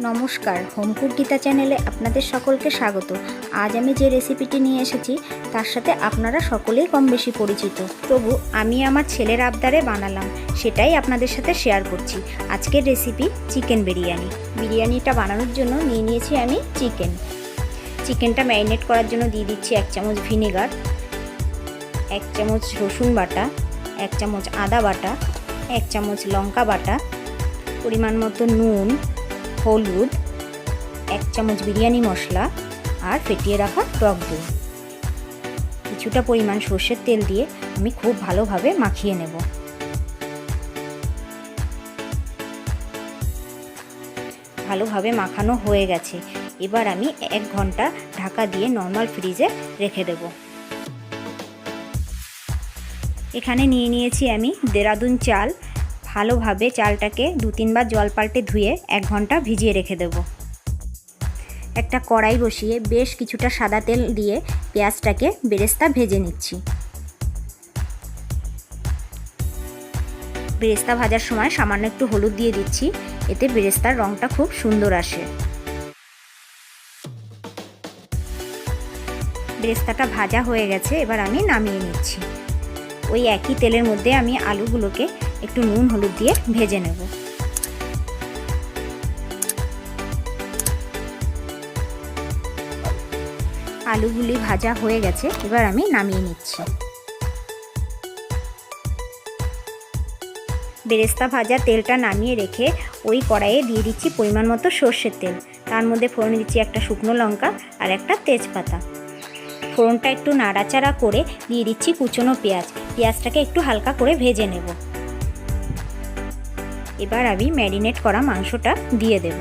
নমস্কার, home cook Gita চ্যানেলে আপনাদের সকলকে স্বাগত। আজ আমি যে রেসিপিটি নিয়ে এসেছি তার সাথে আপনারা সকলেই কম বেশি পরিচিত, তবু আমি আমার ছেলের আবদারে বানালাম, সেটাই আপনাদের সাথে শেয়ার করছি। আজকের রেসিপি চিকেন বিরিয়ানি। বিরিয়ানিটা বানানোর জন্য নিয়ে নিয়েছি আমি চিকেনটা ম্যারিনেট করার জন্য দিয়ে দিচ্ছি 1 চামচ ভিনেগার, 1 চামচ রসুন বাটা, 1 চামচ আদা বাটা, 1 চামচ লঙ্কা বাটা, পরিমাণ মতো নুন, হলুদ, 1 চামচ বিরিয়ানি মশলা আর ফেটিয়ে রাখা টক দই। কিছুটা পরিমাণ সর্ষের তেল দিয়ে আমি খুব ভালোভাবে মাখিয়ে নেব। ভালোভাবে মাখানো হয়ে গেছে। এবার আমি 1 ঘন্টা ঢাকা দিয়ে নর্মাল ফ্রিজে রেখে দেব। এখানে নিয়ে নিয়েছি আমি দেরাদুন চাল। ভালোভাবে চালটাকে 2-3 বার জল পাল্টে ধুয়ে 1 ঘন্টা ভিজিয়ে রেখে দেব। একটা কড়াই বসিয়ে বেশ কিছুটা সাদা তেল দিয়ে পেঁয়াজটাকে বেরেস্তা ভেজে নিচ্ছি। বেরেস্তা ভাজার সময় সামান্য একটু হলুদ দিয়ে দিচ্ছি, এতে বেরেস্তার রঙটা খুব সুন্দর আসে। বেরেস্তাটা ভাজা হয়ে গেছে, এবার আমি নামিয়ে নিচ্ছি। ওই একই তেলের মধ্যে আমি আলুগুলোকে একটু নুন হলুদ দিয়ে ভেজে নেব। আলুগুলি ভাজা হয়ে গেছে, এবার আমি নামিয়ে নিচ্ছি। বেরেস্তা ভাজা তেলটা নামিয়ে রেখে ওই কড়াইয়ে দিয়ে দিচ্ছি পরিমাণ মতো সর্ষের তেল। তার মধ্যে ফোড়ন দিচ্ছি একটা শুকনো লঙ্কা আর একটা তেজপাতা। ফোড়নটা একটু নাড়াচাড়া করে দিয়ে দিচ্ছি কুচনো পেঁয়াজটাকে একটু হালকা করে ভেজে নেব। এবার আমি ম্যারিনেট করা মাংসটা দিয়ে দেব।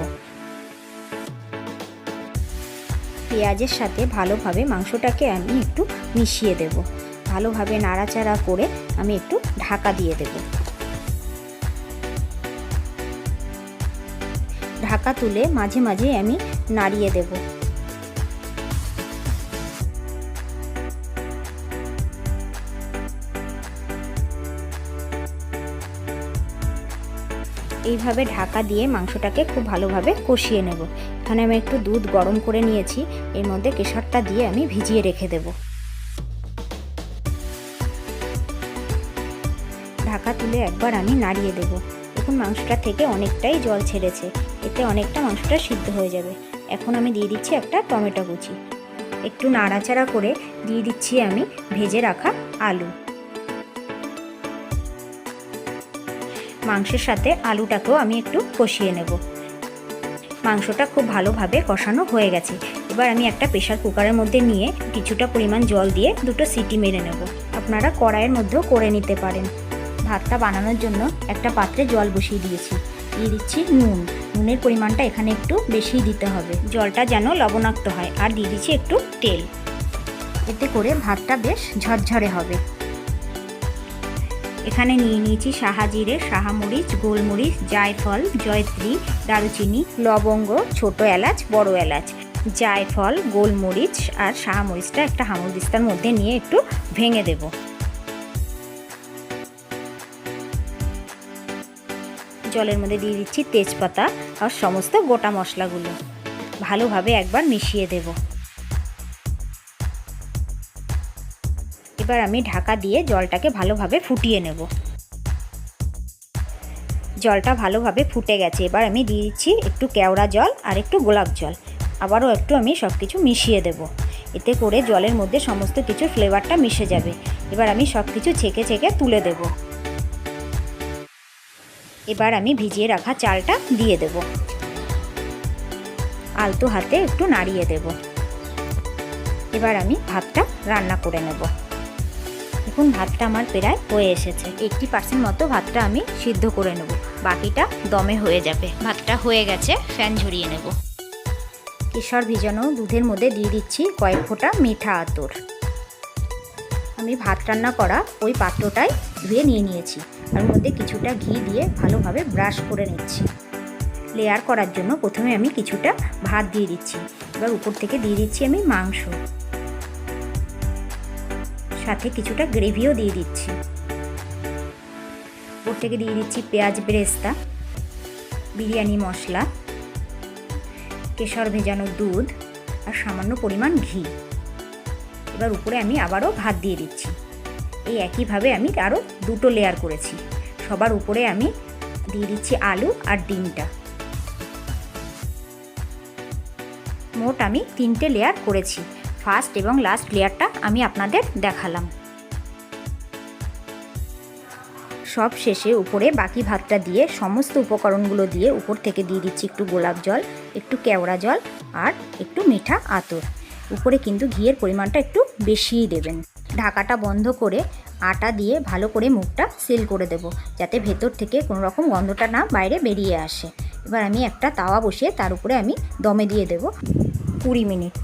পেঁয়াজের সাথে ভালোভাবে মাংসটাকে আমি একটু মিশিয়ে দেব। ভালোভাবে নাড়াচাড়া করে আমি একটু ঢাকা দিয়ে দেব। ঢাকা তুলে মাঝে মাঝে আমি নাড়িয়ে দেব। এইভাবে ঢাকা দিয়ে মাংসটাকে খুব ভালোভাবে কষিয়ে নেব। এখানে আমি একটু দুধ গরম করে নিয়েছি, এর মধ্যে কেশরটা দিয়ে আমি ভিজিয়ে রেখে দেব। ঢাকা তুলে একবার আমি নাড়িয়ে দেব। এখন মাংসটা থেকে অনেকটাই জল ছেড়েছে, এতে অনেকটা মাংসটা সিদ্ধ হয়ে যাবে। এখন আমি দিয়ে দিচ্ছি একটা টমেটো কুচি। একটু নাড়াচাড়া করে দিয়ে দিচ্ছি আমি ভেজে রাখা আলু। মাংসের সাথে আলুটাকেও আমি একটু কষিয়ে নেব। মাংসটা খুব ভালোভাবে কষানো হয়ে গেছে। এবার আমি একটা প্রেসার কুকারের মধ্যে নিয়ে কিছুটা পরিমাণ জল দিয়ে 2টো সিটি মেরে নেব। আপনারা কড়াইয়ের মধ্যেও করে নিতে পারেন। ভাতটা বানানোর জন্য একটা পাত্রে জল বসিয়ে দিয়েছি। দিয়ে দিচ্ছি নুনের পরিমাণটা এখানে একটু বেশিই দিতে হবে, জলটা যেন লবণাক্ত হয়। আর দিয়ে দিচ্ছি একটু তেল, এতে করে ভাতটা বেশ ঝরঝরে হবে। এখানে নিয়ে নিয়েছি সাহাজিরে, শাহামরিচ, গোলমরিচ, জায়ফল, জয়ত্রী, দারুচিনি, লবঙ্গ, ছোট এলাচ, বড় এলাচ। জায়ফল, গোলমরিচ আর শাহামরিচটা একটা হামানদিস্তার মধ্যে নিয়ে একটু ভেঙে দেব। জলের মধ্যে দিয়ে দিচ্ছি তেজপাতা আর সমস্ত গোটা মশলাগুলো। ভালোভাবে একবার মিশিয়ে দেব। এবার আমি ঢাকা দিয়ে জলটাকে ভালোভাবে ফুটিয়ে নেব। জলটা ভালোভাবে ফুটে গেছে, এবার আমি দিয়ে দিচ্ছি একটু কেওড়া জল আর একটু গোলাপ জল। আবারও একটু আমি সব কিছু মিশিয়ে দেব। এতে করে জলের মধ্যে সমস্ত কিছু ফ্লেভারটা মিশে যাবে। এবার আমি সব কিছু ছেঁকে তুলে দেব। এবার আমি ভিজিয়ে রাখা চালটা দিয়ে দেব। আলতো হাতে একটু নাড়িয়ে দেব। এবার আমি ভাতটা রান্না করে নেব। দেখুন ভাতটা আমার প্রায় হয়ে এসেছে। 80% মতো ভাতটা আমি সিদ্ধ করে নেব, বাকিটা দমে হয়ে যাবে। ভাতটা হয়ে গেছে, ফ্যান ঝরিয়ে নেব। কেশর ভিজানো দুধের মধ্যে দিয়ে দিচ্ছি কয়েক ফোঁটা মিঠা আতর। আমি ভাত রান্না করা ওই পাত্রটাই ধুয়ে নিয়ে নিয়েছি। আর মধ্যে কিছুটা ঘি দিয়ে ভালোভাবে ব্রাশ করে নিচ্ছি। লেয়ার করার জন্য প্রথমে আমি কিছুটা ভাত দিয়ে দিচ্ছি। এবার উপর থেকে দিয়ে দিচ্ছি আমি মাংস, সাথে কিছুটা গ্রেভিও দিয়ে দিচ্ছি। উপর থেকে দিয়ে দিচ্ছি পেঁয়াজ বেরেস্তা, বিরিয়ানি মশলা, কেশর ভেজানো দুধ আর সামান্য পরিমাণ ঘি। এবার উপরে আমি আবারও ভাত দিয়ে দিচ্ছি। এই একইভাবে আমি আরও 2টো লেয়ার করেছি। সবার উপরে আমি দিয়ে দিচ্ছি আলু আর ডিমটা। মোট আমি 3টে লেয়ার করেছি। ফার্স্ট এবং লাস্ট লেয়ারটা আমি আপনাদের দেখালাম। সব শেষে উপরে বাকি ভাতটা দিয়ে সমস্ত উপকরণগুলো দিয়ে উপর থেকে দিয়ে দিচ্ছি একটু গোলাপ জল, একটু কেওড়া জল আর একটু মিঠা আতর। উপরে কিন্তু ঘিয়ের পরিমাণটা একটু বেশিই দেবেন। ঢাকাটা বন্ধ করে আটা দিয়ে ভালো করে মুখটা সিল করে দেব, যাতে ভেতর থেকে কোনো রকম গন্ধটা না বাইরে বেরিয়ে আসে। এবার আমি একটা তাওয়া বসিয়ে তার উপরে আমি দমে দিয়ে দেব 20 মিনিট।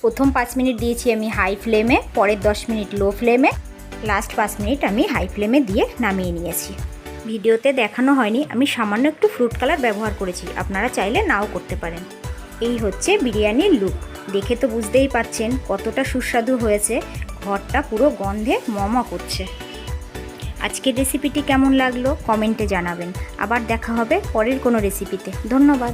প্রথম 5 মিনিট দিয়েছি আমি হাই ফ্লেমে, পরের 10 মিনিট লো ফ্লেমে, লাস্ট 5 মিনিট আমি হাই ফ্লেমে দিয়ে নামিয়ে নিয়েছি। ভিডিওতে দেখানো হয়নি, আমি সামান্য একটু ফ্রুট কালার ব্যবহার করেছি, আপনারা চাইলে নাও করতে পারেন। এই হচ্ছে বিরিয়ানির লুক। দেখে তো বুঝতেই পারছেন কতটা সুস্বাদু হয়েছে। ঘরটা পুরো গন্ধে মমা করছে। আজকের রেসিপিটি কেমন লাগলো কমেন্টে জানাবেন। আবার দেখা হবে পরের কোনো রেসিপিতে। ধন্যবাদ।